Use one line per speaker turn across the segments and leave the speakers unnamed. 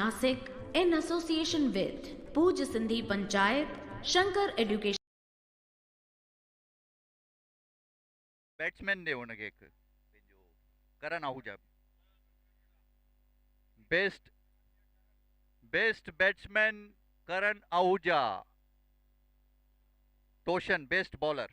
Nasik in association with Puj Sindhi Panchayat, Shankar Education.
Batsman ने उनके एक जो Karan Ahuja best best batsman Karan Ahuja Toshan best bowler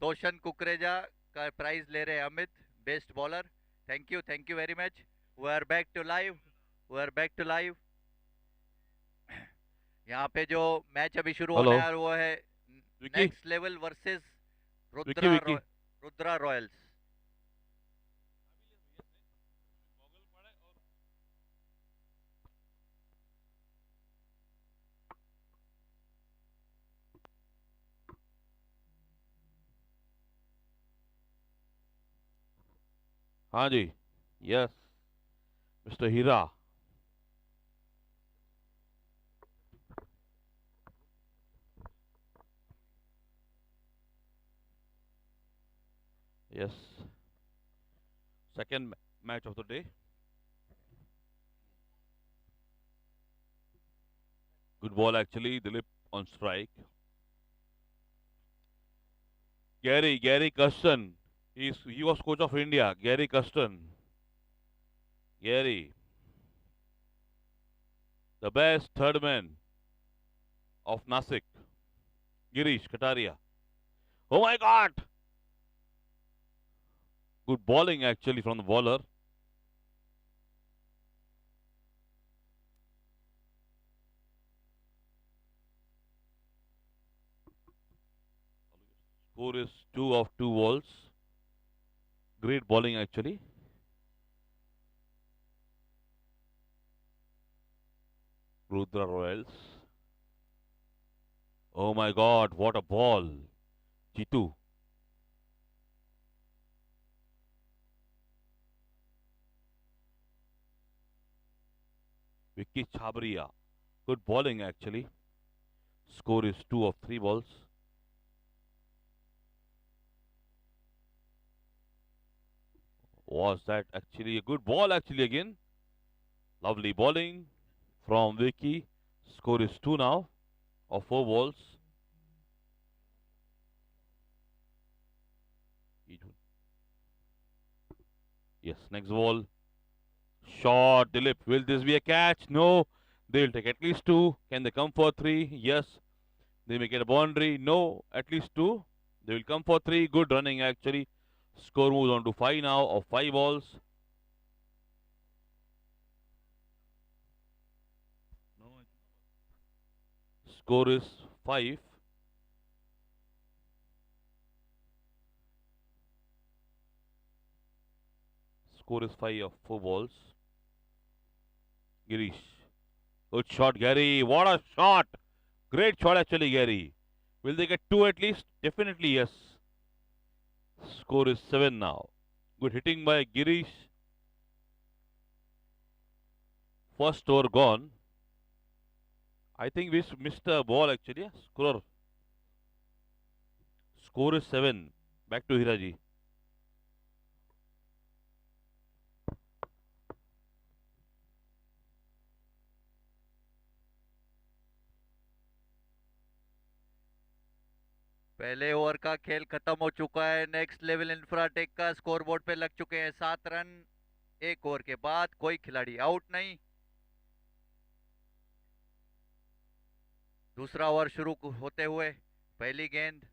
Toshan Kukreja का प्राइज ले रहे हैं Amit best bowler thank you very much we are back to live we are back to live यहाँ पे जो मैच अभी शुरू होने
हेलो
है वो है
Vicky
next level versus
Vicky
Rudra
Vicky
Rudra Royals.
हाँ जी yes mister Heera yes second match of the day good ball actually Dilip on strike Gary Custon he was coach of India Gary Custon Gary the best third man of Nasik Girish Kataria oh my god good bowling actually from the bowler score is 2 of 2 balls great bowling actually Rudra Royals oh my god what a ball Jitu Vicky Chabria good bowling actually score is 2 of 3 balls was that actually a good ball actually again lovely bowling from Vicky score is 2 now of 4 balls yes next ball shot Dilip will this be a catch no they'll take at least 2 can they come for 3 yes they may get a boundary no at least 2 they will come for 3 good running actually score moves on to 5 now of 5 balls score is 5 score is 5 of 4 balls Girish good shot Gary what a shot great shot actually Gary will they get 2 at least definitely yes score is 7 now good hitting by Girish first over gone I think we missed a ball actually yeah? score is 7 back to Hiraji
पहले over का खेल खत्म हो चुका है। Next level Infratech का score board पे लग चुके हैं 7 रन। एक ओवर के बाद कोई खिलाड़ी आउट नहीं। दूसरा ओवर शुरू होते हुए पहली गेंद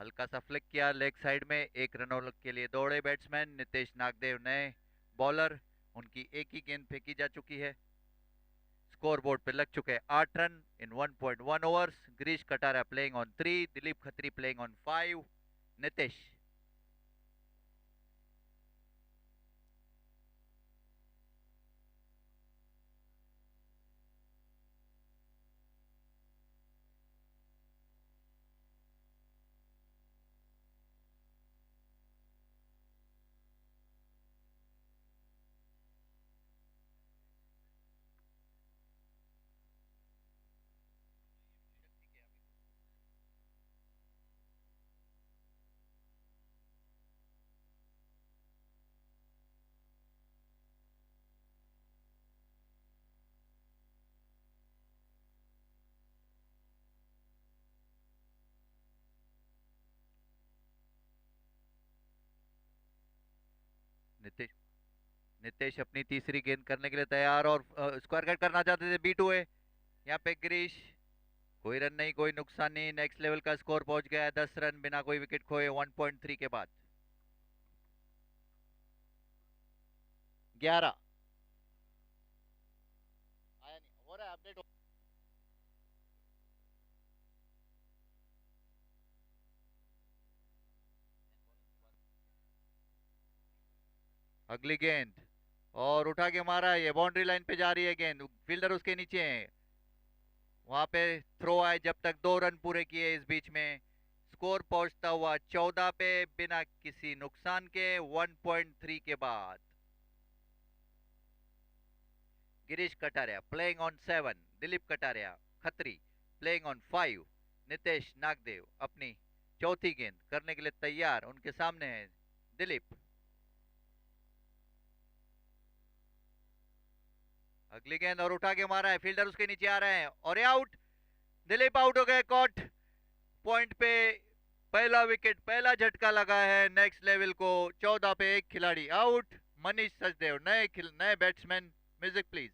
हल्का सा फ्लिक किया लेग साइड में। 1 रन के लिए दौड़े बैट्समैन नितेश नागदेव नए बॉलर। उनकी एक ही गेंद फेंकी जा चुकी है। स्कोर बोर्ड पे लग चुके हैं 8 run in 1.1 overs. Girish Katara playing on 3, Dilip Khatri playing on 5। Nitesh Nitesh Nitesh अपनी तीसरी गेंद करने के लिए तैयार और स्क्वायर कट करना चाहते थे B2 है। यहाँ पे गिरीश, कोई रन नहीं, कोई नुकसान नहीं, नेक्स्ट लेवल का स्कोर पहुंच गया है 10 रन बिना कोई विकेट खोए 1.3 के बाद। 11 आया नहीं, हो रहा है अपडेट। अगली गेंद और उठा के मारा है, ये बाउंड्री लाइन पे जा रही है गेंद, फील्डर उसके नीचे है, वहां पे थ्रो आए जब तक 2 रन पूरे किए। इस बीच में स्कोर पहुंचता हुआ 14 पे बिना किसी नुकसान के 1.3 के बाद। Girish Kataria playing on 7, Dilip Kataria Khatri playing on 5, Nitesh Nagdev अपनी चौथी गेंद करने के लिए तैयार, उनके सामने है दिलीप। अगली गेंद और उठा के मारा है, फील्डर उसके नीचे आ रहे हैं और ये आउट। दिलीप आउट हो गए, कॉट पॉइंट पे पहला विकेट, पहला झटका लगा है नेक्स्ट लेवल को। 14 पे एक खिलाड़ी आउट। मनीष सचदेव नए batsman. Music please.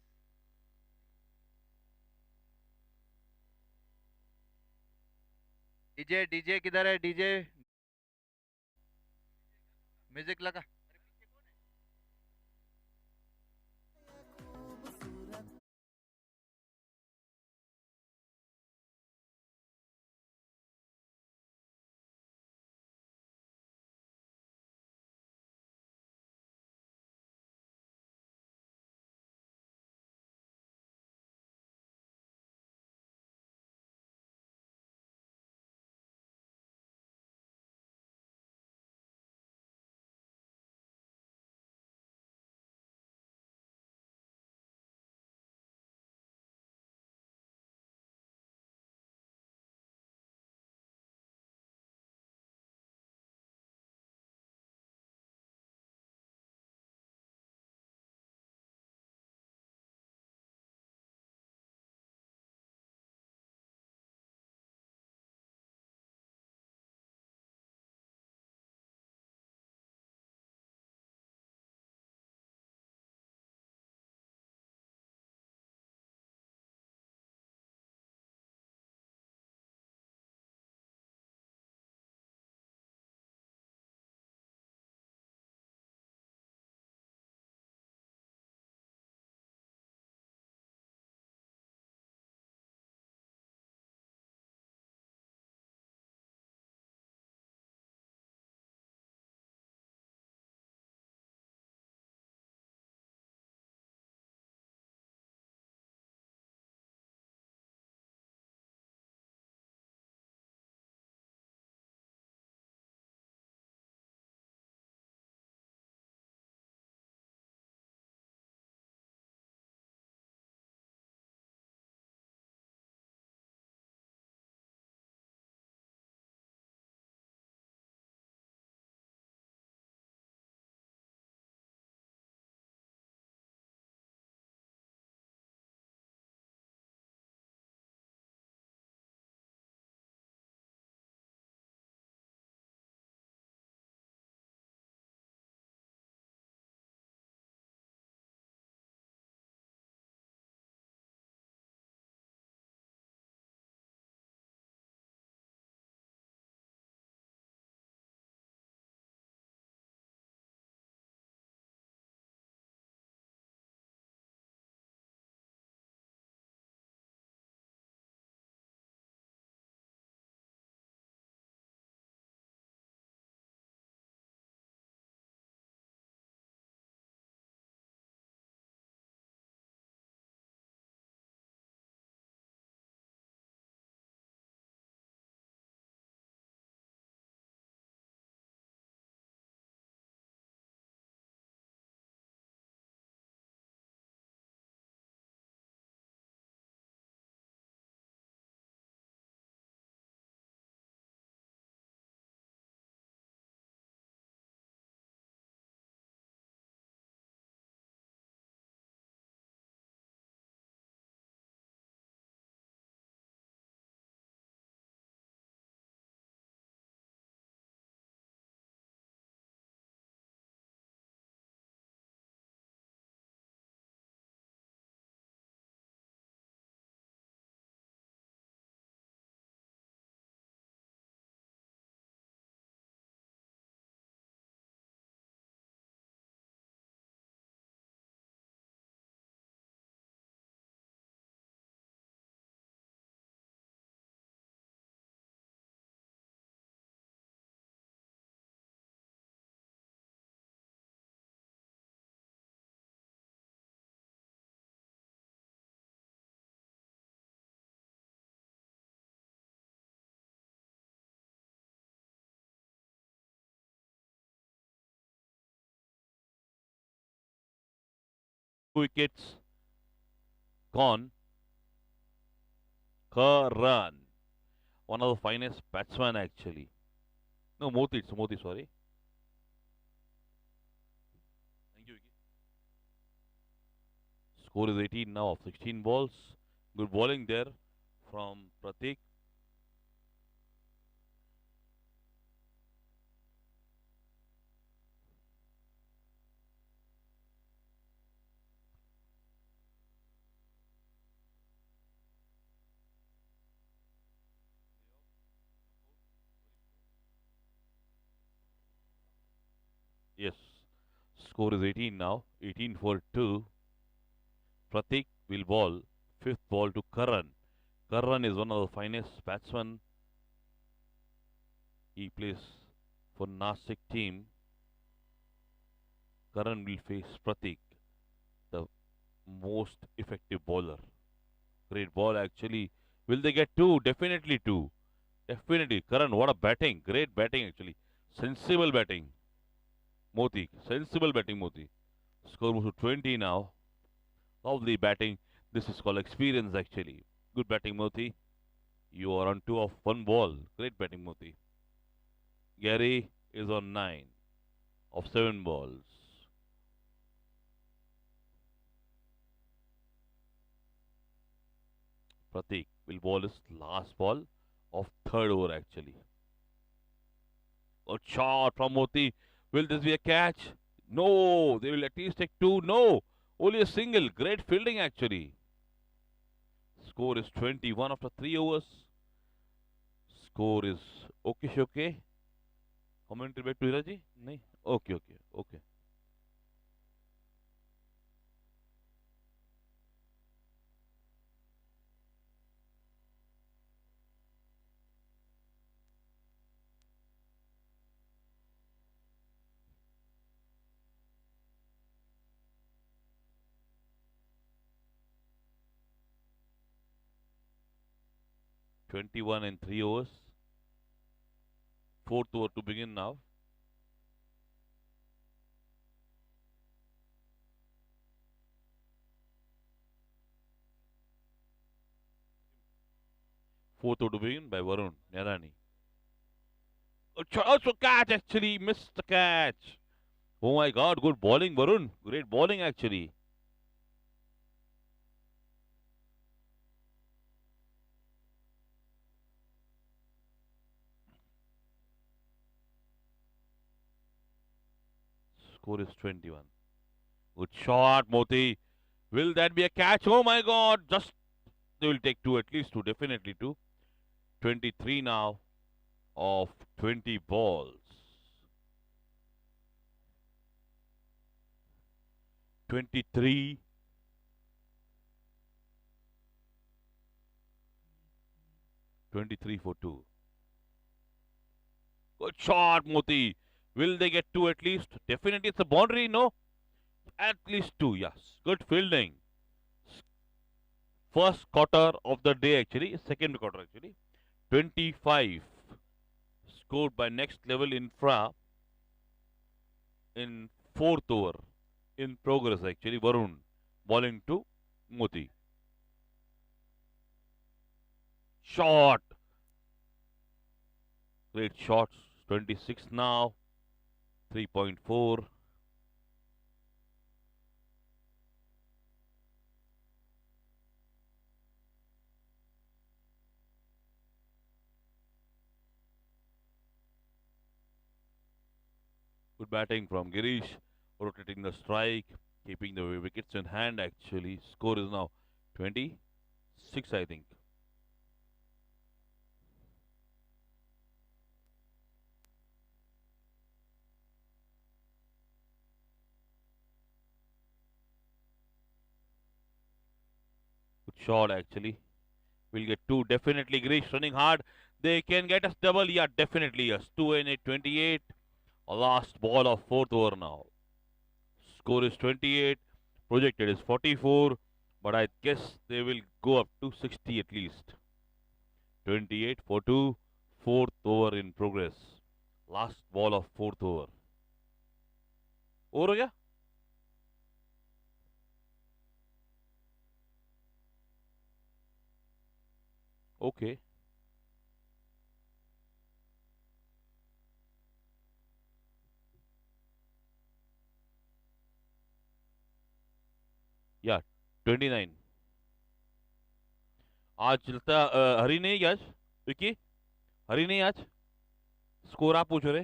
DJ DJ किधर है डीजे? म्यूजिक लगा।
wickets gone. Karan, one of the finest batsmen actually. No, Moti, it's Moti, sorry. Thank you, Vicky. Score is 18 now of 16 balls. Good bowling there from Pratik. Yes, score is 18 now. 18 for 2. Pratik will bowl. Fifth ball to Karan. Karan is one of the finest batsmen. He plays for Nasik team. Karan will face Pratik, the most effective bowler. Great ball actually. Will they get two? Definitely two. Definitely. Karan, what a batting. Great batting actually. Sensible batting. Moti. Sensible batting, Moti. Score moves to 20 now. Lovely batting. This is called experience actually. Good batting, Moti. You are on 2 of 1 ball. Great batting, Moti. Gary is on 9 of 7 balls. Pratik will bowl his last ball of third over actually. A shot from Moti. Will this be a catch? No, they will at least take two. No, only a single. Great fielding actually. Score is 21 after 3 overs. Score is okay. Commentary back to Hiraji? No. Okay. 21 and 3 overs. Fourth over to begin now. Fourth over to begin by Varun Narani. Also catch actually. Missed the catch. Oh my god, good bowling, Varun. Great bowling actually. Score is 21. Good shot, Moti. Will that be a catch? Oh my god. Just they will take two, at least two, definitely two. 23 now of 20 balls. 23. For 2. Good shot, Moti. Will they get two at least? Definitely it's a boundary, no? At least two, yes. Good fielding. First quarter of the day actually, second quarter actually. 25. Scored by Next Level Infra in fourth over. In progress actually, Varun bowling to Moti. Shot. Great shots. 26 now. 3.4. Good batting from Girish, rotating the strike, keeping the wickets in hand actually. Score is now 26, I think. Good shot actually. We'll get two, definitely. Girish running hard. They can get us double. Yeah, definitely yes. 2 and 8, 28. A last ball of fourth over now. Score is 28. Projected is 44. But I guess they will go up to 60 at least. 28 for 2. Fourth over in progress. Last ball of fourth over. Over हो गया? Okay. Yeah, 29. आज चलता हरी नहीं क्या आज? विकी, हरी नहीं आज? Score आप पूछ रहे?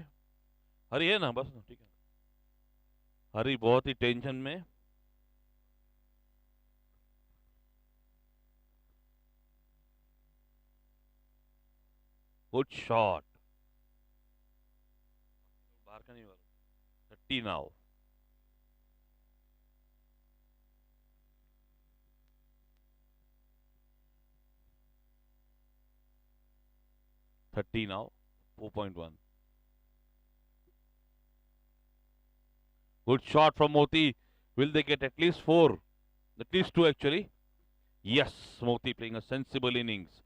हरी है ना, बस ठीक है। हरी बहुत ही टेंशन में। गुड शॉट, बाहर का नहीं हुआ। 30 now. Thirty now, 4.1. Good shot from Moti. Will they get at least four? At least two, actually. Yes, Moti playing a sensible innings.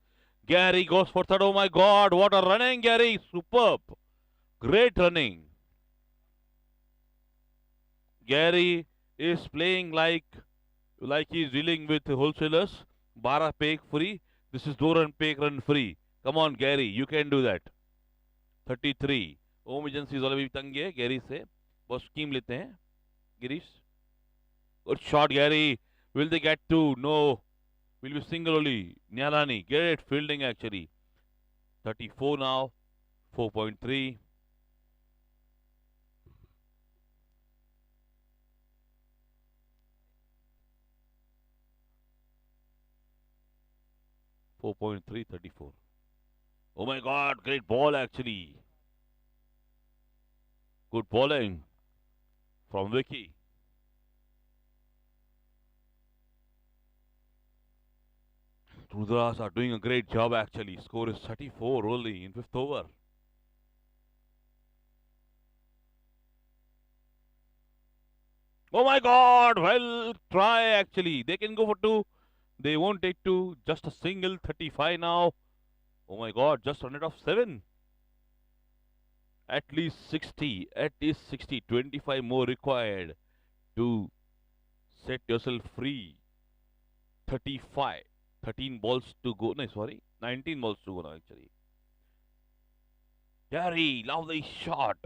Gary goes for third. Oh my God, what a running, Gary! Superb. Great running. Gary is playing like he's dealing with wholesalers. Bara peg free. This is no run peg run free. Come on, Gary, you can do that. 33. Home agency is already तंग है Gary से. बहुत scheme लेते हैं Girish. Good shot, Gary. Will they get two? No. Will be single only. Nyalani. Great fielding actually. 34 now. 4.3. .3, 34. Oh my God, great ball actually. Good bowling from Vicky. Rudras are doing a great job actually. Score is 34 only in fifth over. Oh my God, well try actually. They can go for two. They won't take two. Just a single. 35 now. Oh my God, just run it off 7. At least 60. At least 60. 25 more required to set yourself free. 35. 13 balls to go. No, sorry. 19 balls to go now actually. Gary, lovely shot.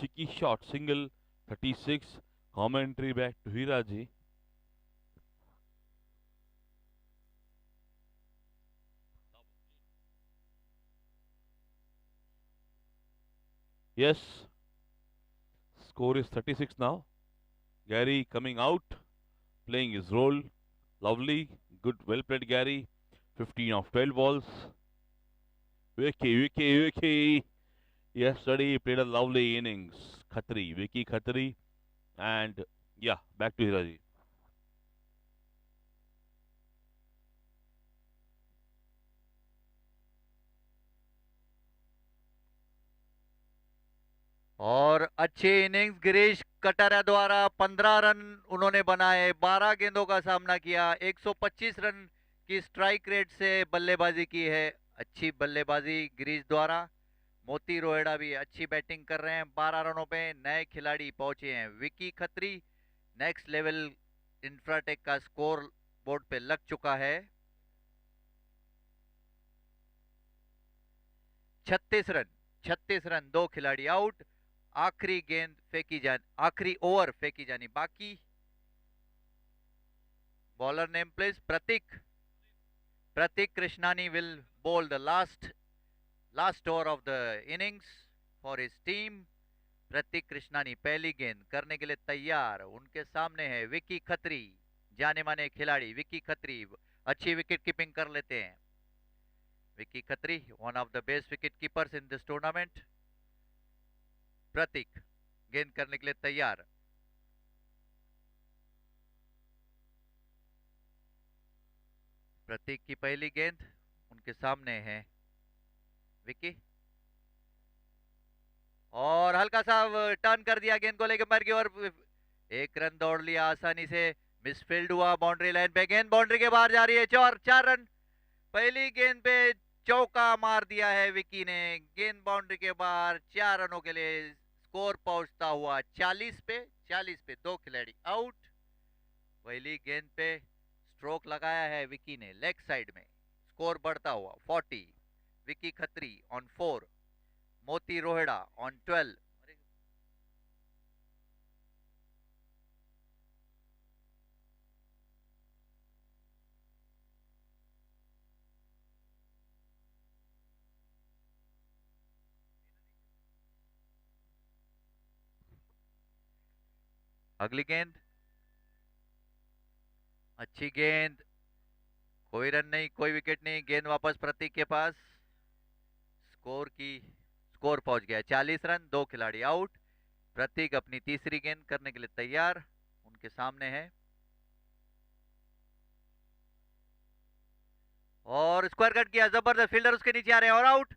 Cheeky shot. Single. 36. Commentary back to Hiraji. Yes. Score is 36 now. Gary coming out, playing his role. Lovely. Good, well played, Gary. 15 of 12 balls. Vicky. Yesterday he played a lovely innings. Khatri, Vicky Khatri. And yeah, back to Hiraji.
और अच्छी innings Girish Katara द्वारा 15 run उन्होंने बनाए, 12 गेंदों का सामना किया, 125 run की स्ट्राइक रेट से बल्लेबाजी की है. अच्छी बल्लेबाजी गिरीश द्वारा. मोती रोहेड़ा भी अच्छी बैटिंग कर रहे हैं. 12 रनों पे नए खिलाड़ी पहुंचे हैं. Vicky Khatri next level Infratech का स्कोर बोर्ड पे लग चुका है. 36 रन, 2 खिलाड़ी आउट. आखिरी गेंद फेंकी जानी, आखिरी ओवर फेंकी जानी बाकी. Bowler name please. Prateek Krishnani will bowl the last over of the innings for his team. प्रतीक कृष्णानी पहली गेंद करने के लिए तैयार. उनके सामने है विकी खत्री, जाने माने खिलाड़ी. विकी खत्री अच्छी विकेट कीपिंग कर लेते हैं. Vicky Khatri, one of the best wicket keepers in this tournament. Prateek गेंद करने के लिए तैयार. प्रतीक की पहली गेंद उनके सामने है विकी. और हल्का सा टर्न कर दिया गेंद को लेकर मर गई और 1 रन दौड़ लिया आसानी से. मिसफील्ड हुआ बाउंड्री लाइन पे. गेंद बाउंड्री के बाहर जा रही है. 4 रन. पहली गेंद पे चौका मार दिया है विकी ने. गेंद बाउंड्री के बाहर. 4 रनों के लिए स्कोर पहुंचता हुआ 40 पे 2 खिलाड़ी आउट. पहली गेंद पे स्ट्रोक लगाया है विकी ने लेग साइड में. स्कोर बढ़ता हुआ 40, विकी खत्री ऑन 4, मोती रोहिड़ा ऑन 12। अगली गेंद, अच्छी गेंद, कोई रन नहीं, कोई विकेट नहीं, गेंद वापस प्रतीक के पास। स्कोर पहुंच गया 40 रन, 2 खिलाड़ी आउट। प्रतीक अपनी तीसरी गेंद करने के लिए तैयार, उनके सामने है और स्क्वायर कट किया, जबरदस्त, फील्डर उसके नीचे आ रहे हैं और आउट।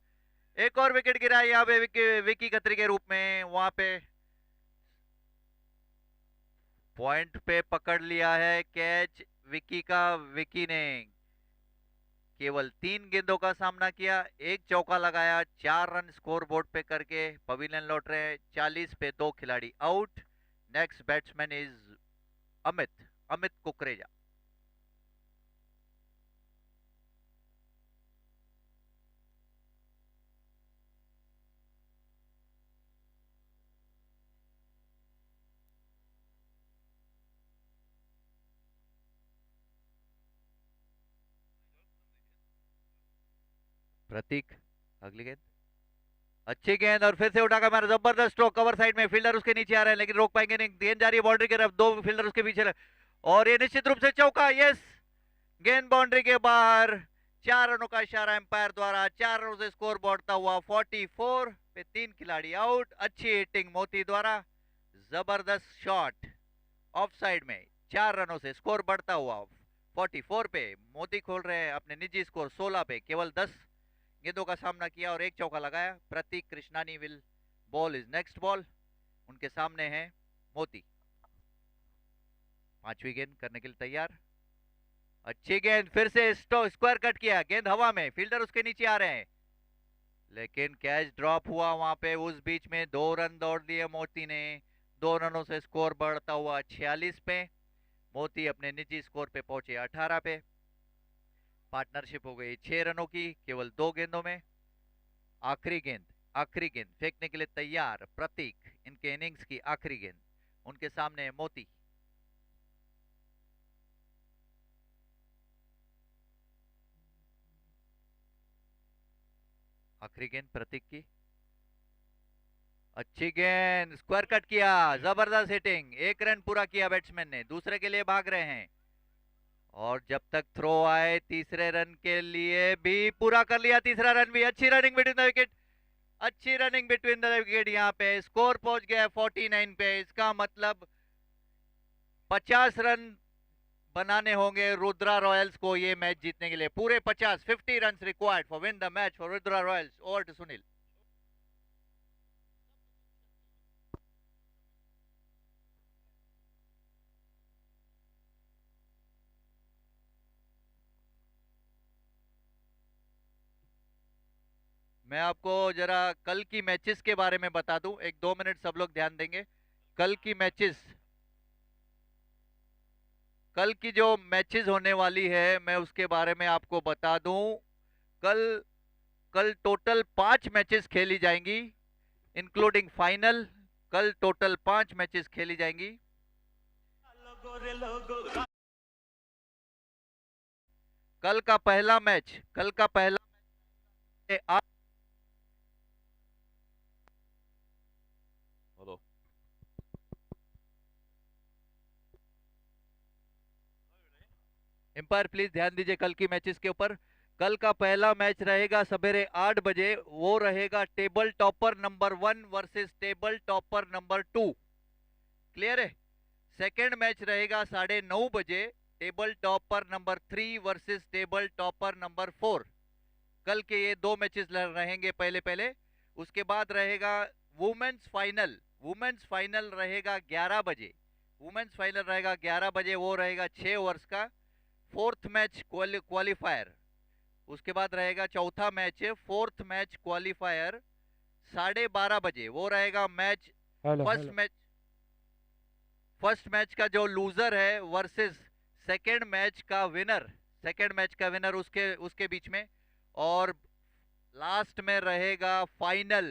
एक और विकेट गिरा यहाँ पे विकी खत्री के रूप में। वहां पे पॉइंट पे पकड़ लिया है कैच विकी का। विकी ने केवल 3 गेंदों का सामना किया, एक चौका लगाया, 4 रन स्कोर बोर्ड पे करके पवेलियन लौट रहे हैं। 40 पे 2 खिलाड़ी आउट। Next batsman is Amit Kukreja. Prateek अगली गेंद, अच्छी गेंद और फिर से उठाकर मारा, जबरदस्त स्ट्रोक, कवर साइड में, फील्डर उसके नीचे आ रहे हैं लेकिन रोक पाएंगे नहीं। गेंद जा रही है बाउंड्री की तरफ, 2 फील्डर उसके पीछे और ये निश्चित रूप से चौका। यस, गेंद बाउंड्री के बाहर। 4 रनों का इशारा एम्पायर द्वारा, 4 रनों से स्कोर बढ़ता हुआ 44 पे 3 खिलाड़ी आउट। अच्छी हिटिंग मोती द्वारा, जबरदस्त शॉट ऑफ साइड में, 4 रनों से स्कोर बढ़ता हुआ 44 पे। मोती खोल रहे हैं अपने निजी स्कोर 16 पे, केवल 10 गेंदों का सामना किया और एक चौका लगाया। Prateek Krishnani will ball is next ball, उनके सामने है मोती। 5वीं गेंद करने के लिए तैयार, अच्छी गेंद, फिर से स्क्वायर कट किया, गेंद हवा में, फील्डर उसके नीचे आ रहे हैं लेकिन कैच ड्रॉप हुआ वहां पे। उस बीच में 2 रन दौड़ दिए मोती ने, 2 रनों से स्कोर बढ़ता हुआ 46 पे। मोती अपने निजी स्कोर पे पहुंचे 18 पे। पार्टनरशिप हो गई 6 रनों की केवल 2 गेंदों में। आखिरी गेंद फेंकने के लिए तैयार प्रतीक, इनके इनिंग्स की आखिरी गेंद, उनके सामने है मोती। आखिरी गेंद प्रतीक की, अच्छी गेंद, स्क्वायर कट किया, जबरदस्त हिटिंग, 1 रन पूरा किया बैट्समैन ने, दूसरे के लिए भाग रहे हैं और जब तक थ्रो आए तीसरे रन के लिए भी पूरा कर लिया, तीसरा रन भी। अच्छी रनिंग बिटवीन द विकेट, अच्छी रनिंग बिटवीन द विकेट। यहाँ पे स्कोर पहुंच गया 49 पे। इसका मतलब 50 रन बनाने होंगे रुद्रा रॉयल्स को ये मैच जीतने के लिए, पूरे 50 run required for win the match for Rudra royals. Over to Sunil. मैं आपको जरा कल की मैचेस के बारे में बता दूं, 1-2 मिनट सब लोग ध्यान देंगे। कल की मैचेस, कल की जो मैचेस होने वाली है मैं उसके बारे में आपको बता दूं। कल टोटल 5 मैचेस खेली जाएंगी इंक्लूडिंग फाइनल। कल टोटल 5 मैचेस खेली जाएंगी। कल का पहला मैच एम्पायर प्लीज ध्यान दीजिए कल की मैचेस के ऊपर। कल का पहला मैच रहेगा सवेरे 8 बजे, वो रहेगा table topper number 1 versus table topper number 2। Clear है? सेकंड मैच रहेगा 9:30 बजे, table topper number 3 versus table topper number 4। कल के ये 2 मैचेस रहेंगे पहले। उसके बाद रहेगा वुमेन्स फाइनल। वुमेन्स फाइनल रहेगा 11 बजे। वुमेन्स फाइनल रहेगा 11 बजे, वो रहेगा 6 ओवर्स का। 4th match qualifier. उसके बाद रहेगा चौथा मैच, 4th मैच क्वालिफायर 12:30 बजे, वो रहेगा मैच फर्स्ट मैच का जो लूजर है वर्सेस सेकेंड मैच का विनर। सेकेंड मैच का विनर उसके उसके बीच में। और लास्ट में रहेगा फाइनल,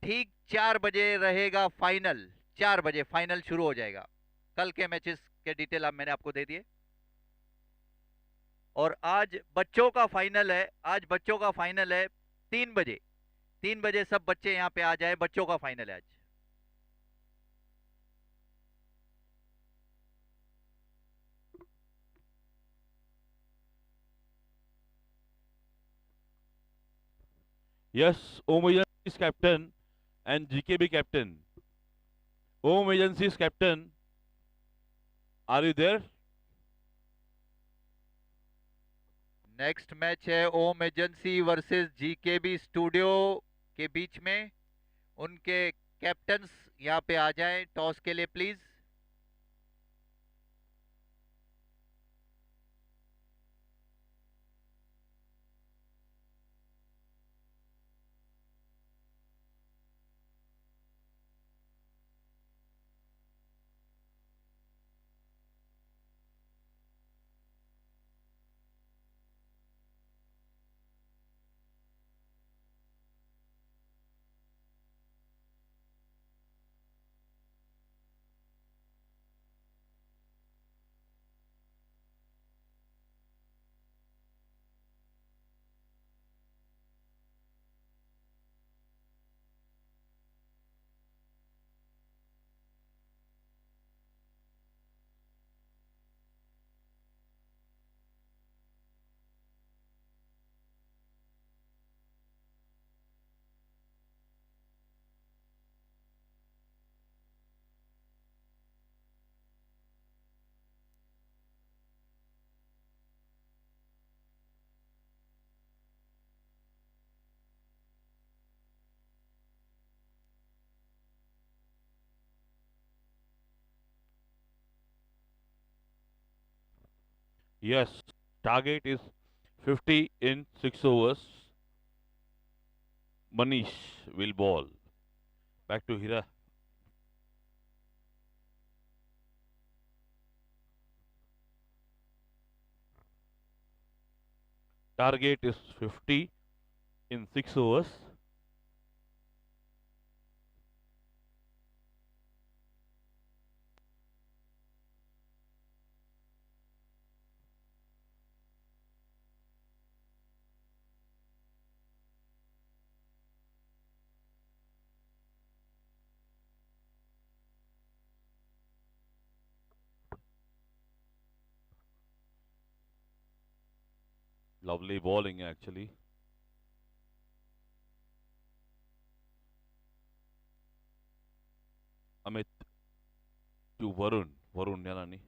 ठीक 4 बजे रहेगा फाइनल। 4 बजे फाइनल शुरू हो जाएगा। कल के मैचेस के डिटेल आप मैंने आपको दे दिए। और आज बच्चों का फाइनल है, आज बच्चों का फाइनल है 3 बजे। 3 बजे सब बच्चे यहाँ पे आ जाए, बच्चों का फाइनल है आज।
Yes, Home Agency's captain and GKB captain. Home Agency's captain, are you there?
Next match है ओम एजेंसी वर्सेस जीकेबी स्टूडियो के बीच में। उनके कैप्टन्स यहाँ पे आ जाएं टॉस के लिए please.
Yes, target is 50 in 6 overs. Manish will ball. Back to Hira. Target is 50 in 6 overs. Lovely bowling actually. Amit to Varun. Varun Yanani.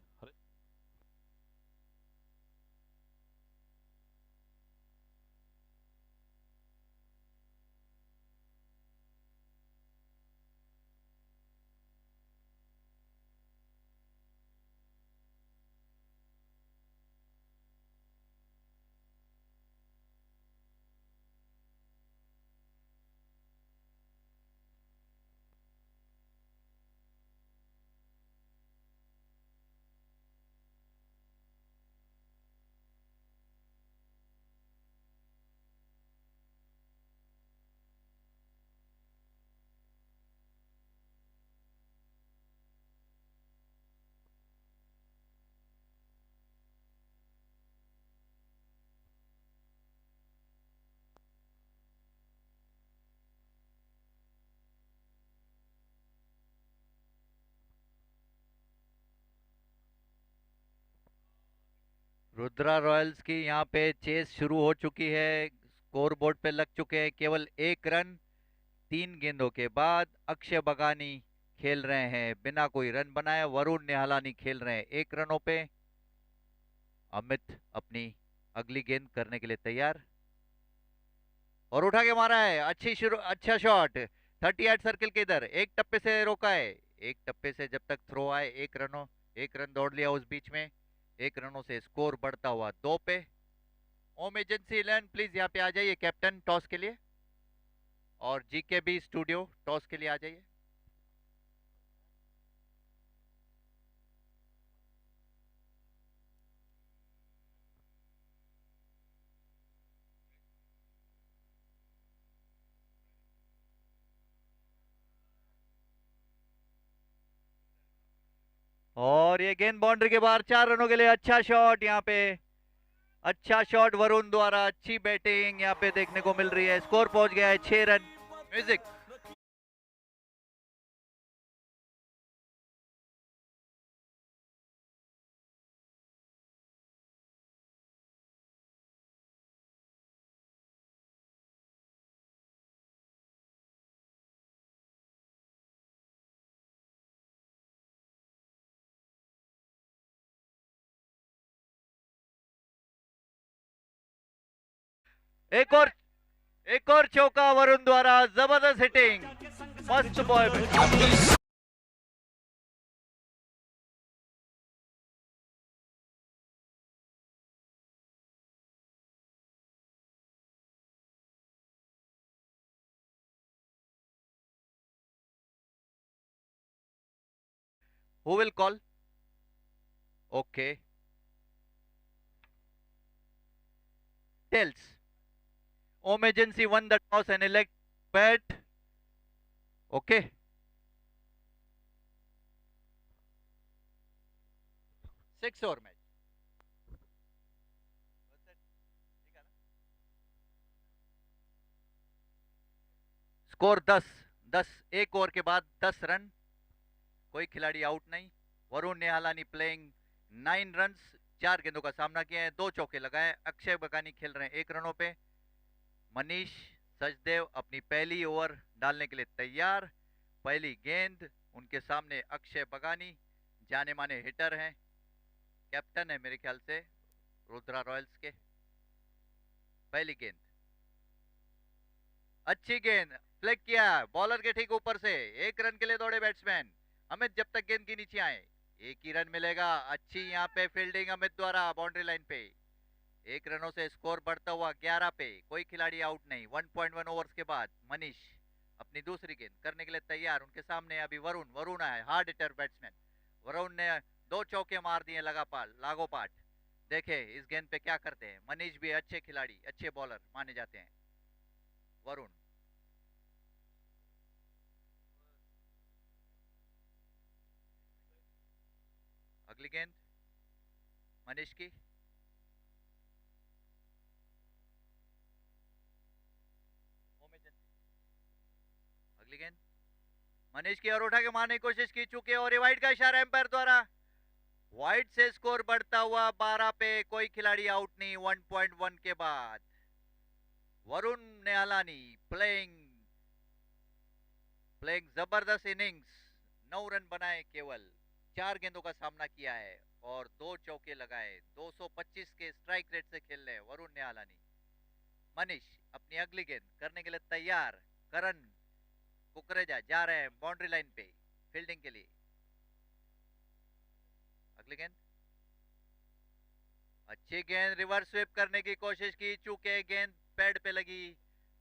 Rudra Royals की यहाँ पे चेस शुरू हो चुकी है। स्कोर बोर्ड पे लग चुके हैं केवल 1 रन 3 गेंदों के बाद। अक्षय बगानी खेल रहे हैं बिना कोई रन बनाए। वरुण निहालानी खेल रहे हैं 1 रनों पे। अमित अपनी अगली गेंद करने के लिए तैयार और उठा के मारा है। अच्छी शुरू, अच्छा शॉट 38 सर्किल के इधर। एक टप्पे से रोका है। एक टप्पे से जब तक थ्रो आए 1 रन दौड़ लिया उस बीच में। 1 रनों से स्कोर बढ़ता हुआ 2 पे। ओम एजेंसी 11 प्लीज यहाँ पे आ जाइए कैप्टन टॉस के लिए। और जीकेबी स्टूडियो टॉस के लिए आ जाइए। और ये गेंद बाउंड्री के बाहर, 4 रनों के लिए अच्छा शॉट यहाँ पे, अच्छा शॉट वरुण द्वारा, अच्छी बैटिंग यहाँ पे देखने को मिल रही है। स्कोर पहुंच गया है 6 रन। म्यूजिक। एक और चौका वरुण द्वारा, जबरदस्त हिटिंग, मस्त boy. Who will call? Okay. Tells. Emergency won the toss and elect bat. Okay. Six over match. Score 10 एक ओवर के बाद 10 रन, कोई खिलाड़ी आउट नहीं। वरुण निहालानी प्लेइंग 9 रन्स, 4 गेंदों का सामना किया है, 2 चौके लगाए। अक्षय बगानी खेल रहे हैं 1 रनों पे। मनीष सचदेव अपनी पहली ओवर डालने के लिए तैयार। पहली गेंद उनके सामने अक्षय बगानी, जाने माने हिटर हैं, कैप्टन है मेरे ख्याल से रुद्रा रॉयल्स के। पहली गेंद, अच्छी गेंद, फ्लिक किया बॉलर के ठीक ऊपर से। 1 रन के लिए दौड़े बैट्समैन अमित, जब तक गेंद की नीचे आए 1 ही रन मिलेगा। अच्छी यहाँ पे फील्डिंग अमित द्वारा बाउंड्री लाइन पे। 1 रनों से स्कोर बढ़ता हुआ 11 पे, कोई खिलाड़ी आउट नहीं। 1.1 ओवर्स के बाद मनीष अपनी दूसरी गेंद करने के लिए तैयार। उनके सामने अभी वरुण है, हार्ड हिटर बैट्समैन। वरुण ने 2 चौके मार दिए लागोपाठ। देखे इस गेंद पे क्या करते हैं। मनीष भी अच्छे खिलाड़ी, अच्छे बॉलर माने जाते हैं। वरुण, अगली गेंद मनीष की। अगली गेंद मनीष की और उठा के मारने की कोशिश की चुके, और ये वाइड का इशारा एम्पायर द्वारा। वाइड से स्कोर बढ़ता हुआ 12 पे, कोई खिलाड़ी आउट नहीं। 1.1 के बाद वरुण निहालानी प्लेइंग जबरदस्त इनिंग्स। 9 रन बनाए, केवल 4 गेंदों का सामना किया है और 2 चौके लगाए। 225 के स्ट्राइक रेट से खेल रहे हैं वरुण निहालानी। मनीष अपनी अगली गेंद करने के लिए तैयार। करण कुकरेजा जा रहे हैं बाउंड्री लाइन पे फील्डिंग के लिए। अगली गेंद, अच्छी गेंद, रिवर्स स्वीप करने की कोशिश की, चूके गेंद पैड पे लगी,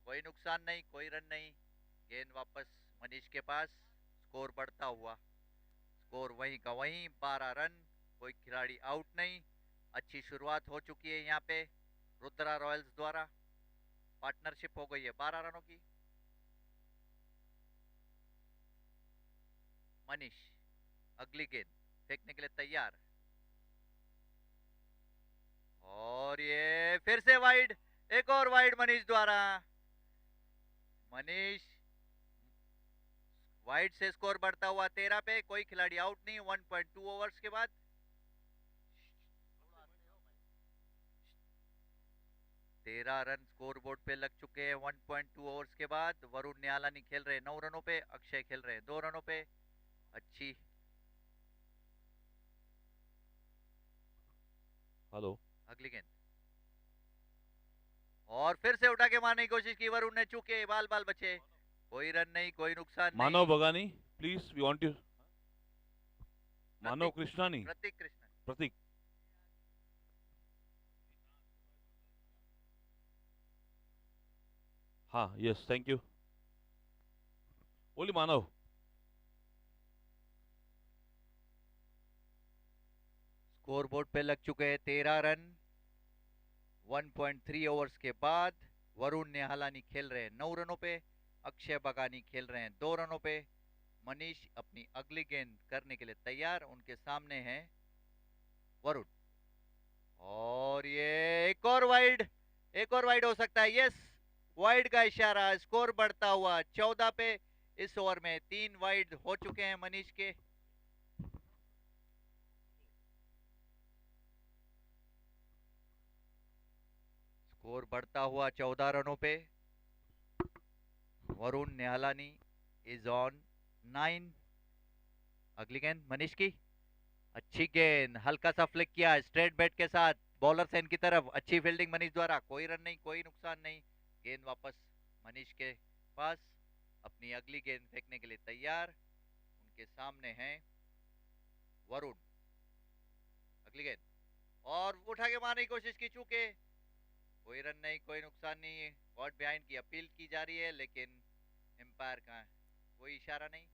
कोई नुकसान नहीं, कोई रन नहीं। गेंद वापस मनीष के पास, स्कोर बढ़ता हुआ, स्कोर वहीं का वहीं, 12 रन, कोई खिलाड़ी आउट नहीं। अच्छी शुरुआत हो चुकी है यहाँ पे रुद्रा रॉयल्स द्वारा। पार्टनरशिप हो गई है 12 रनों की। मनीष अगली गेंद फेंकने के लिए तैयार, और ये फिर से वाइड, एक और वाइड मनीष द्वारा। मनीष वाइड से स्कोर बढ़ता हुआ 13 पे, कोई खिलाड़ी आउट नहीं। 1.2 ओवर्स के बाद 13 रन स्कोर बोर्ड पे लग चुके हैं। 1.2 ओवर्स के बाद वरुण निहालानी खेल रहे हैं 9 रनों पे, अक्षय खेल रहे हैं 2 रनों पे। अच्छी,
हेलो,
अगली गेंद, और फिर से उठा के मारने की कोशिश की वरुण ने, चूके बाल बचे, कोई रन नहीं, कोई नुकसान
मानव
नहीं।
बगानी प्लीज, वी वांट यू। मानव कृष्णानी,
प्रतीक कृष्णन,
प्रतीक। हाँ, yes, thank you. Only Manav.
Score board पे लग चुके हैं 13 रन 1.3 ओवर्स के बाद। वरुण निहालानी खेल रहे हैं 9 रनों पे, अक्षय बगानी खेल रहे हैं 2 रनों पे। मनीष अपनी अगली गेंद करने के लिए तैयार, उनके सामने है वरुण। और ये एक और वाइड हो सकता है। यस, वाइड का इशारा, स्कोर बढ़ता हुआ 14 पे। इस ओवर में 3 वाइड हो चुके हैं मनीष के। स्कोर बढ़ता हुआ 14 रनों पे। Varun Nihalani is on 9। अगली गेंद मनीष की, अच्छी गेंद, हल्का सा फ्लिक किया स्ट्रेट बैट के साथ बॉलर सेन की तरफ। अच्छी फील्डिंग मनीष द्वारा, कोई रन नहीं, कोई नुकसान नहीं। गेंद वापस मनीष के पास, अपनी अगली गेंद फेंकने के लिए तैयार, उनके सामने हैं वरुण। अगली गेंद और उठा के मारने की कोशिश की, चूके कोई रन नहीं, कोई नुकसान नहीं। कॉट बिहाइंड की अपील की जा रही है, लेकिन एम्पायर का कोई इशारा नहीं।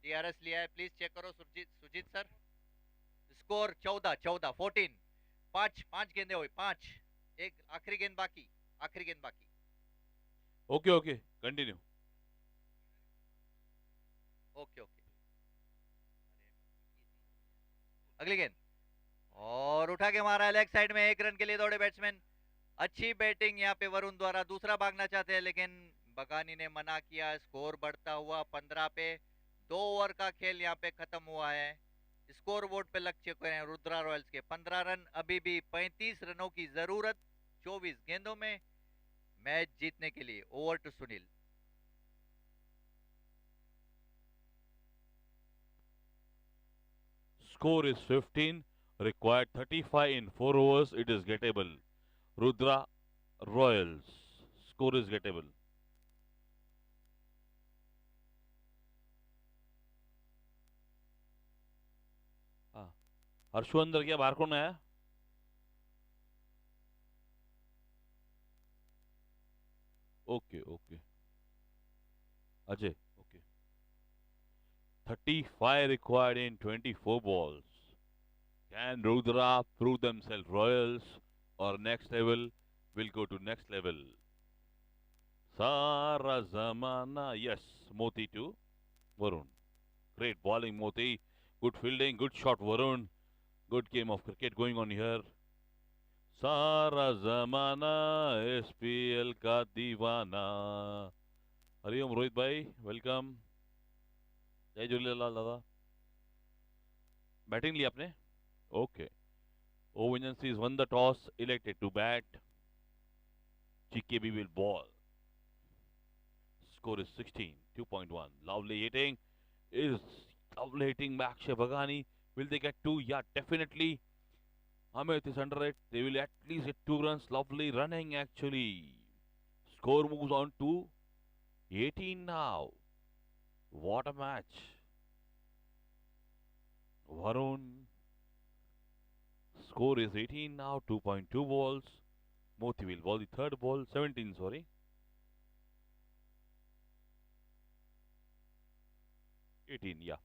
टीआरएस लिया है, प्लीज चेक करो सुजीत सर। स्कोर 14 पांच गेंदे हुई, 5, एक आखिरी गेंद बाकी, आखिरी गेंद बाकी।
Okay okay, continue.
Okay okay, अगली गेंद और उठा के मारा लेग साइड में। 1 रन के लिए दौड़े बैट्समैन। अच्छी बैटिंग यहाँ पे वरुण द्वारा, दूसरा भागना चाहते हैं लेकिन बगानी ने मना किया। स्कोर बढ़ता हुआ 15 पे। 2 ओवर का खेल यहाँ पे खत्म हुआ है। स्कोर बोर्ड पे लग चुके हैं रुद्रा रॉयल्स के 15 रन। अभी भी 35 रनों की जरूरत 24 गेंदों में मैच जीतने के लिए। Over to Sunil.
Score is 15, required 35 in 4 overs. It is gettable. Rudra Royals. Score is gettable. हाँ, हर्षु अंदर क्या, बाहर कौन आया? Okay okay, Ajay, okay. 35 required in 24 balls. Can Rudra prove themselves royals or next level will go to next level? Sara Zamana, yes, Moti to Varun. Great bowling, Moti. Good fielding, good shot, Varun. Good game of cricket going on here. Sara Zamana, SPL ka दीवाना. हरिओम रोहित भाई, welcome. जय झूलेलाल दादा। Batting लिया आपने? Okay. Ovenancies won the toss, elected to bat. GKB will ball. Score is 16, 2.1. Lovely hitting. Lovely hitting by Akshay Bhagani. Will they get 2? Yeah, definitely. Amit is under it. They will at least get 2 runs. Lovely running actually. Score moves on to 18 now. What a match. Varun. Score is 18 now, 2.2 balls. Moti will ball the third ball, 17, sorry. Yeah.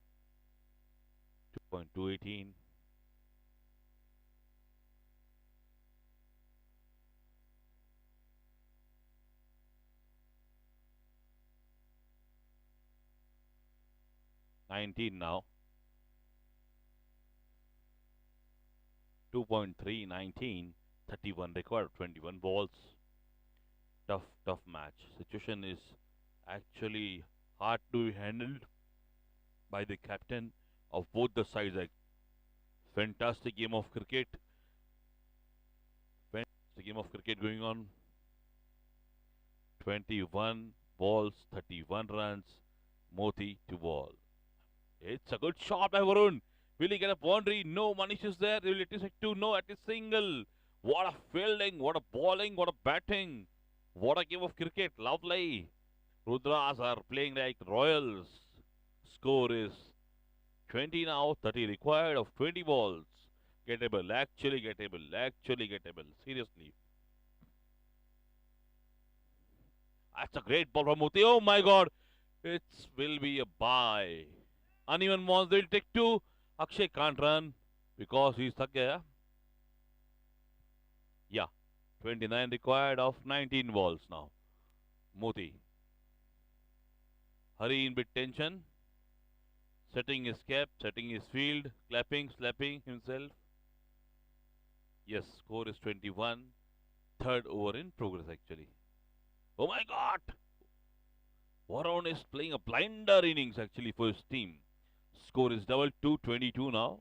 2.2, 18. $19 now. 2.3, 19, 31 required, 21 balls. Tough match. Situation is actually hard to be handled by the captain of both the sides. A fantastic game of cricket. Fantastic game of cricket going on. 21 balls, 31 runs. Moti to ball. It's a good shot by Varun. Will he get a boundary? No, Manish is there. Will it is a 2? No, at a single. What a fielding, what a bowling, what a batting. What a game of cricket. Lovely. Rudras are playing like royals. Score is 20 now, 30 required of 20 balls. Gettable, actually gettable. Seriously. That's a great ball from Moti. Oh my god. It will be a bye. Uneven balls, they'll take 2. Akshay can't run because he's stuck here. Yeah, 29 required of 19 balls now. Moti. Hurry in with tension. Setting his cap, setting his field, clapping, slapping himself. Yes, score is 21. Third over in progress actually. Oh my god! Varun is playing a blinder innings actually for his team. Score is double to 22 now.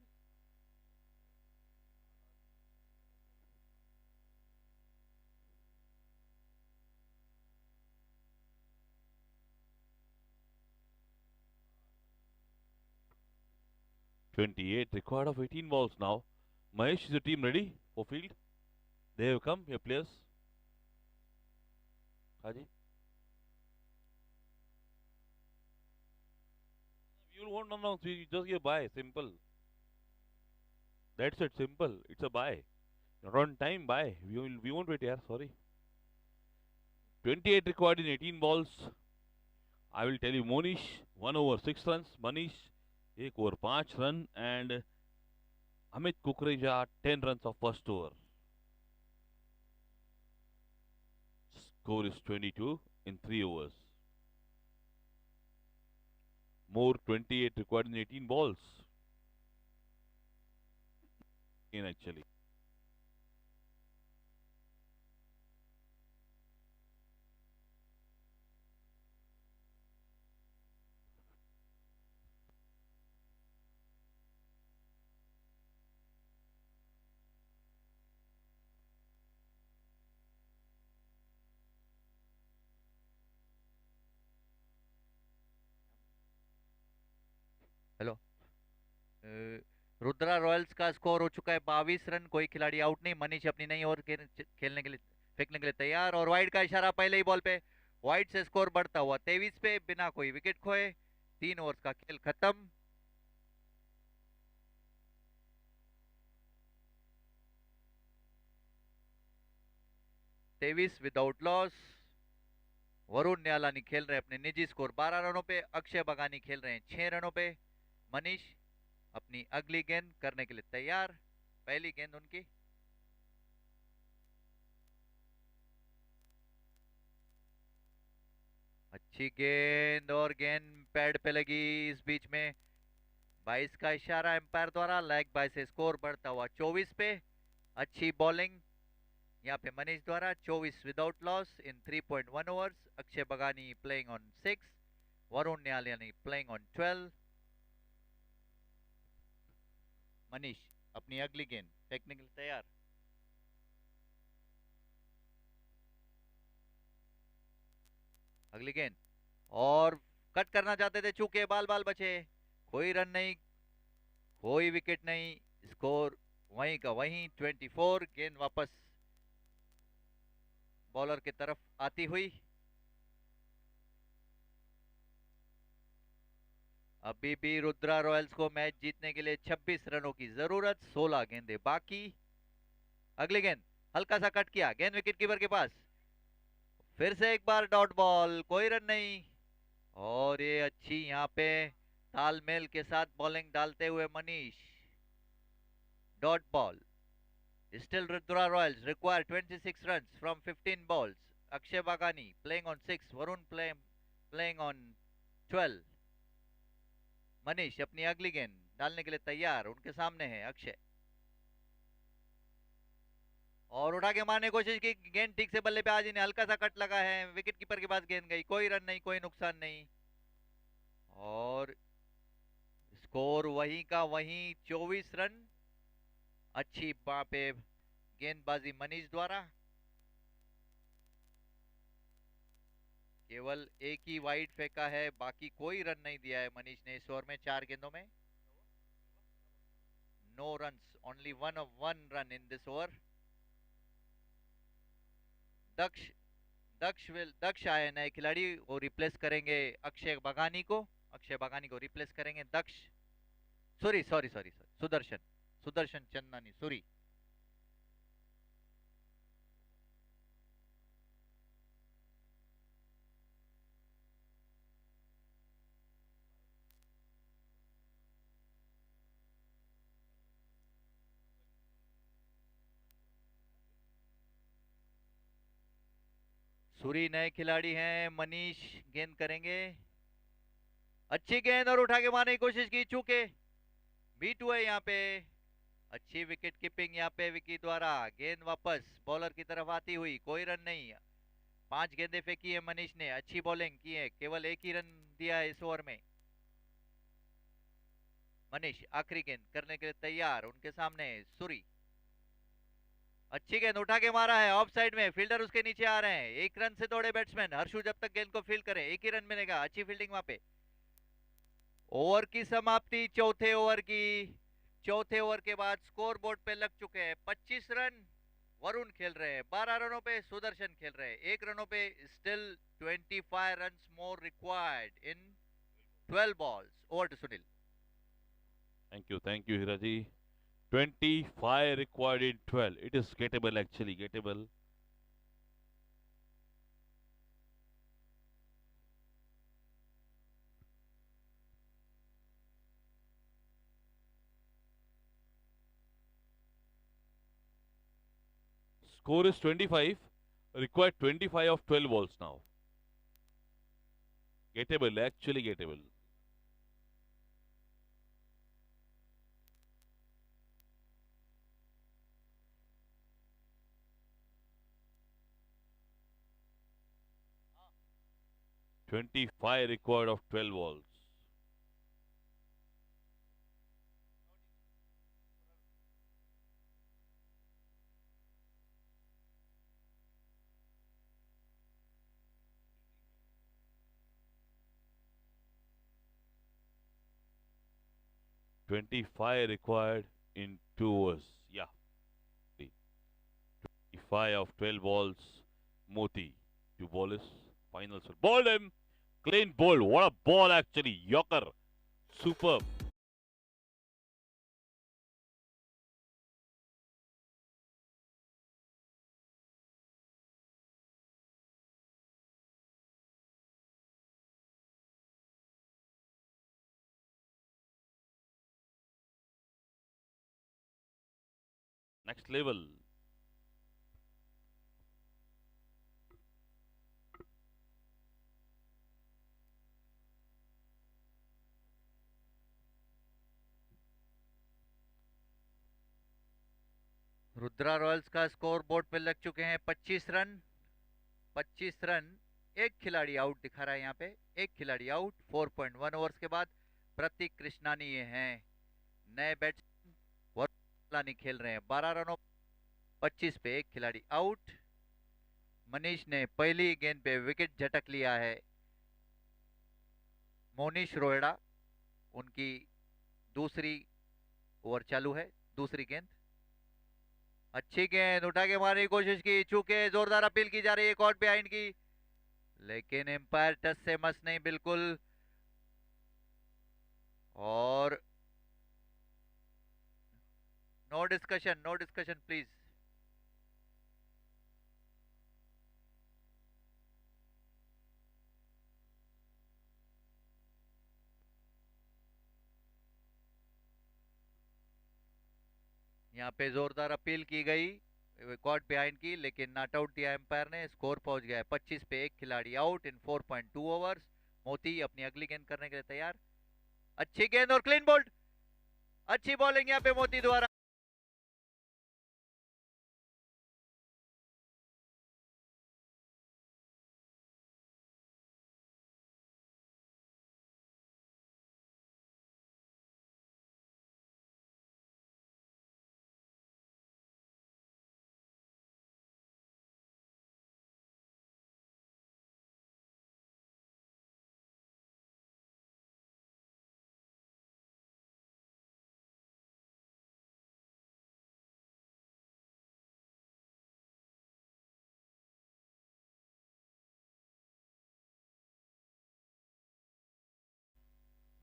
(28) required of 18 balls now. Mahesh, is the team ready for field? They have come, your players. Haji? You won't announce, you just give buy, simple. That's it, simple. It's a buy. Not on time, buy. We won't wait here, sorry. 28 required in 18 balls. I will tell you Monish, 1 over 6 runs. Manish, 1 over 5 run. And Amit Kukreja, 10 runs of first over. Score is 22 in 3 overs. More 28 required in 18 balls. In actually.
Hello. Rudra Royals का score हो चुका है 22 run. कोई खिलाड़ी out नहीं। मनीष अपनी नई over खेलने के लिए फेंकने के लिए तैयार और वाइड का इशारा पहले ही बॉल पे। वाइड से स्कोर बढ़ता हुआ 23 पे बिना कोई विकेट खोए। 3 ओवर्स का खेल खत्म। तेईस विदाउट लॉस। वरुण न्यालानी खेल रहे हैं अपने निजी स्कोर 12 रनों पे। अक्षय बगानी खेल रहे हैं 6 रनों पे। मनीष अपनी अगली गेंद करने के लिए तैयार। पहली गेंद उनकी। अच्छी गेंद और गेंद पैड पे लगी। इस बीच में 22 का इशारा एम्पायर द्वारा। लेग बाय से स्कोर बढ़ता हुआ 24 पे। अच्छी बॉलिंग यहाँ पे मनीष द्वारा। 24 without loss in 3.1 overs. Akshay Bagani playing on 6। Varun Nyalani playing on 12। Manish अपनी अगली गेंद फेंकने के लिए तैयार। अगली गेंद और कट करना चाहते थे, चूके बाल बाल बचे। कोई रन नहीं, कोई विकेट नहीं। स्कोर वहीं का वहीं 24। गेंद वापस बॉलर की तरफ आती हुई। अभी भी रुद्रा रॉयल्स को मैच जीतने के लिए 26 रनों की जरूरत। 16 गेंदें बाकी। अगली गेंद हल्का सा कट किया, गेंद विकेट कीपर के पास। फिर से एक बार डॉट बॉल, कोई रन नहीं। और ये अच्छी यहाँ पे तालमेल के साथ बॉलिंग डालते हुए Manish. Dot ball. Still Rudra Royals require 26 runs from 15 balls. Akshay Bagani playing on 6. Varun playing on 12. Manish अपनी अगली गेंद डालने के लिए तैयार। उनके सामने है अक्षय और उठा के मारने की कोशिश की। गेंद ठीक से बल्ले पे आज इन्हें हल्का सा कट लगा है। विकेट कीपर के पास गेंद गई। कोई रन नहीं, कोई नुकसान नहीं। और स्कोर वहीं का वहीं 24 रन। अच्छी पे गेंदबाजी मनीष द्वारा। केवल एक ही वाइड फेंका है, बाकी कोई रन नहीं दिया है मनीष ने इस ओवर में। 4 गेंदों में no runs, only one run in this over. Daksh आए नए खिलाड़ी, वो रिप्लेस करेंगे अक्षय बगानी को। अक्षय बगानी को रिप्लेस करेंगे दक्ष। सॉरी सुदर्शन चंदानी सूरी। सूरी नए खिलाड़ी हैं, मनीष गेंद करेंगे। अच्छी गेंद और उठा के मारने की कोशिश की, चूके B2 है यहाँ पे। अच्छी विकेट कीपिंग यहाँ पे विकी द्वारा। गेंद वापस बॉलर की तरफ आती हुई, कोई रन नहीं। 5 गेंदें फेंकी है मनीष ने, अच्छी बॉलिंग की है, केवल एक ही रन दिया है इस ओवर में। मनीष आखिरी गेंद करने के लिए तैयार, उनके सामने सूरी। अच्छी गेंद उठा के मारा है ऑफ साइड में, फील्डर उसके नीचे आ रहे हैं। 1 रन से दौड़े बैट्समैन हर्षु, जब तक गेंद को फील्ड करे 1 ही रन मिलेगा। अच्छी फील्डिंग वहां पे। ओवर की समाप्ति चौथे ओवर की। चौथे ओवर के बाद स्कोर बोर्ड पे लग चुके हैं 25 रन। वरुण खेल रहे हैं 12 रनों पे, सुदर्शन खेल रहे हैं 1 रनों पे। Still 25 runs more required in 12 balls. Over to Sunil.
Thank you, Hiraji. 25 required in 12. It is gettable actually, gettable. Score is 25. Required 25 of 12 balls now. Gettable, actually gettable. "25 required of 12 balls." "25 required in 2 overs." Yeah. 25 of 12 balls. Moti, 2 bowlers. Final shot. Bowled him. Clean ball. What a ball actually. Yorker. Superb. Next level.
Rudra Royals का score board पे लग चुके हैं 25 run. 25 run. एक खिलाड़ी out दिखा रहा है यहाँ पे, एक खिलाड़ी आउट। 4.1 ओवर्स के बाद प्रतीक कृष्णानी ये हैं नए बैट्समैन, वरुण खेल रहे हैं 12 रनों 25 पे, एक खिलाड़ी आउट। मनीष ने पहली गेंद पे विकेट झटक लिया है। मोनीश रोहिड़ा, उनकी दूसरी ओवर चालू है, दूसरी गेंद। अच्छी गेंद उठा के मारने की कोशिश की, चूके जोरदार अपील की जा रही है कॉर्ट बिहाइंड की, लेकिन एम्पायर टच से मस नहीं बिल्कुल। और no discussion, no discussion please. यहाँ पे जोरदार अपील की गई कॉर्ट बिहाइंड की, लेकिन नॉट आउट दिया एम्पायर ने। स्कोर पहुंच गया है 25 पे, एक खिलाड़ी आउट इन 4.2 ओवर्स। मोती अपनी अगली गेंद करने के लिए तैयार। अच्छी गेंद और क्लीन बोल्ड। अच्छी बॉलिंग यहाँ पे मोती द्वारा।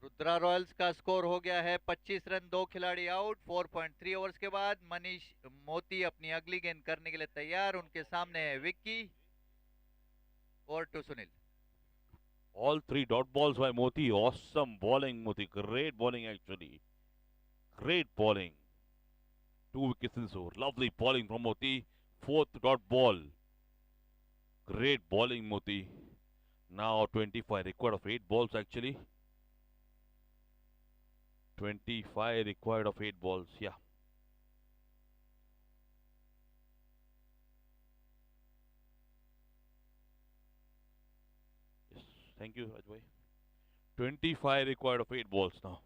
रुद्रा रॉयल्स का स्कोर हो गया है 25 रन, 2 खिलाड़ी आउट। 4.3 ओवर्स के बाद मनीष मोती अपनी अगली गेंद करने के लिए तैयार, उनके सामने है विक्की। और to Sunil.
All 3 dot balls by Moti. Awesome bowling, Moti. Great bowling, actually. Great bowling. 2 wickets in this over. Lovely bowling from Moti. 4th dot ball. Great bowling, Moti. Now 25 required of 8 balls actually. 25 required of 8 balls. Yeah. Yes. Thank you, Ajay. 25 required of 8 balls now.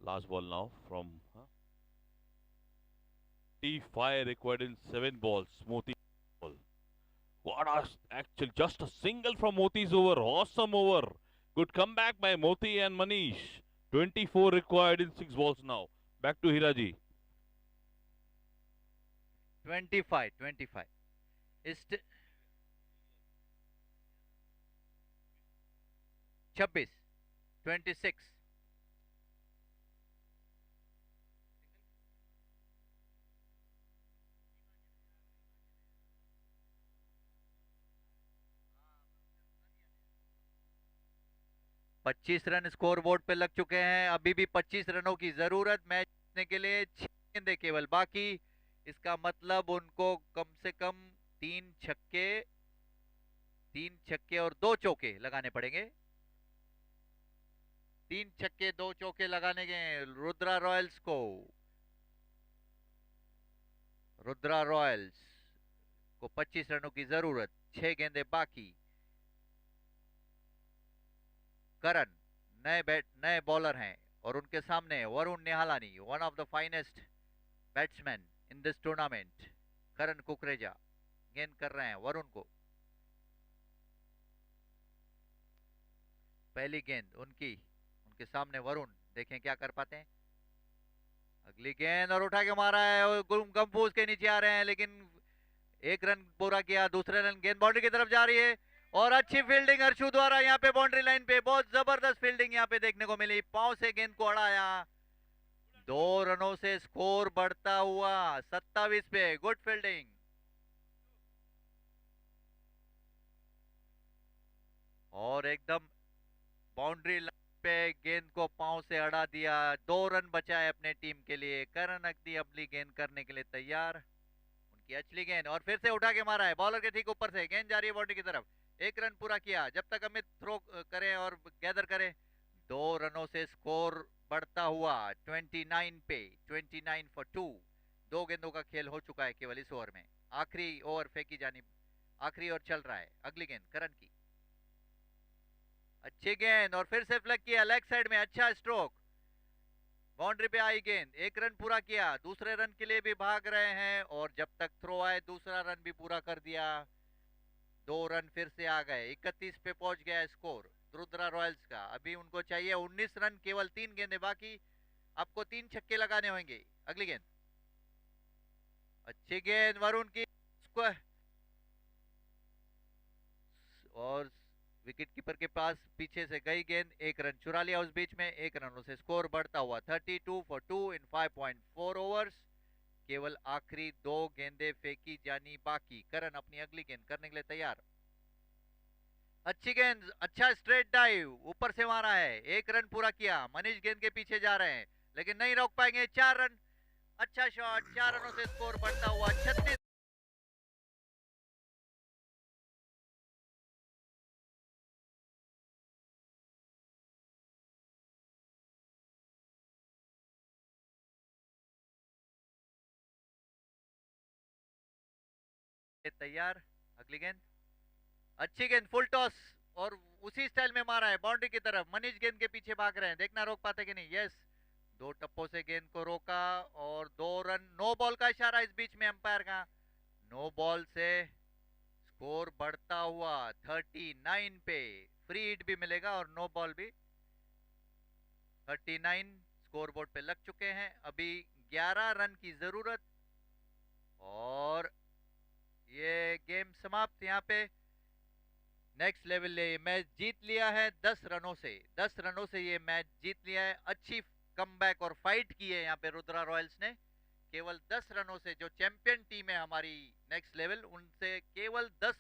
Last ball now from 25 required in 7 balls. Moti ball. What a actual just a single from Moti's over. Awesome over. Good comeback by Moti and Manish. 24 required in 6 balls now. Back to Hiraji.
25 इस 26 26 25 run score board पे लग चुके हैं। अभी भी 25 रनों की जरूरत मैच जीतने के लिए। 6 गेंदें केवल बाकी। इसका मतलब उनको कम से कम 3 छक्के और 2 चौके लगाने पड़ेंगे। 3 छक्के 2 चौके लगाने के रुद्रा रॉयल्स को। रुद्रा रॉयल्स को 25 रनों की जरूरत। 6 गेंदें बाकी। करण नए बॉलर हैं और उनके सामने Varun Nihalani, one of the finest batsman in this tournament. Karan Kukreja गेंद कर रहे हैं वरुण को। पहली गेंद उनके सामने वरुण, देखें क्या कर पाते हैं। अगली गेंद और उठा के मारा है और गंफूज के नीचे आ रहे हैं, लेकिन 1 रन पूरा किया। दूसरे रन गेंद बाउंड्री की तरफ जा रही है और अच्छी फील्डिंग अर्शु द्वारा यहाँ पे बाउंड्री लाइन पे। बहुत जबरदस्त फील्डिंग यहाँ पे देखने को मिली। पांव से गेंद को अड़ाया। 2 रनों से स्कोर बढ़ता हुआ 27 पे। Good fielding. और एकदम बाउंड्री लाइन पे गेंद को पांव से अड़ा दिया। 2 रन बचाए अपने टीम के लिए। करण अगली अगली गेंद करने के लिए तैयार। उनकी अचली गेंद और फिर से उठा के मारा है बॉलर के ठीक ऊपर से। गेंद जा रही है बाउंड्री की तरफ। 1 रन पूरा किया। जब तक अमित थ्रो करें और गैदर करें। 2 रनों से स्कोर बढ़ता हुआ 29 पे। 29 फॉर 2। 2 गेंदों का खेल हो चुका है केवल इस ओवर में। आखिरी ओवर फेंकी जानी, आखिरी ओवर चल रहा है। अगली गेंद करण की। अच्छी गेंद और फिर से फ्लैग किया लेग साइड में। अच्छा स्ट्रोक। बाउंड्री पे आई गेंद। 1 रन पूरा किया। दूसरे रन के लिए भी भाग रहे हैं और जब तक थ्रो आए दूसरा रन भी पूरा कर दिया। 2 रन फिर से आ गए। 31 पे पहुंच गया स्कोर रुद्रा रॉयल्स का। अभी उनको चाहिए 19 रन। केवल 3 गेंदें बाकी। आपको 3 छक्के लगाने होंगे। अगली गेंद। अच्छी गेंद वरुण की और विकेट कीपर के पास पीछे से गई गेंद। 1 रन चुरा लिया उस बीच में। 1 रनों से स्कोर बढ़ता हुआ 32 फॉर 2 इन 5.4 ओवर्स। केवल आखिरी 2 गेंदें फेंकी जानी बाकी। करण अपनी अगली गेंद करने के लिए तैयार। अच्छी गेंद। अच्छा स्ट्रेट डाइव ऊपर से मारा है। 1 रन पूरा किया। मनीष गेंद के पीछे जा रहे हैं लेकिन नहीं रोक पाएंगे। 4 रन। अच्छा शॉट। 4 रनों से स्कोर बढ़ता हुआ 36 तैयार। अगली गेंद। अच्छी गेंद फुल टॉस और उसी स्टाइल में मारा है बाउंड्री की तरफ। मनीष गेंद के पीछे भाग रहे हैं। देखना रोक पाते कि नहीं। यस, 2 टप्पों से गेंद को रोका और 2 रन। नो बॉल का इशारा इस बीच में अंपायर का। नो बॉल से स्कोर बढ़ता हुआ 39 पे। फ्री हिट भी मिलेगा और नो बॉल भी। 39 स्कोर बोर्ड पे लग चुके हैं। अभी 11 रन की जरूरत और ये गेम समाप्त। यहाँ पे नेक्स्ट लेवल ये मैच जीत लिया है 10 रनों से। 10 रनों से ये मैच जीत लिया है। अच्छी कमबैक और फाइट की है यहाँ पे रुद्रा रॉयल्स ने। केवल 10 रनों से जो चैंपियन टीम है हमारी नेक्स्ट लेवल, उनसे केवल 10 रन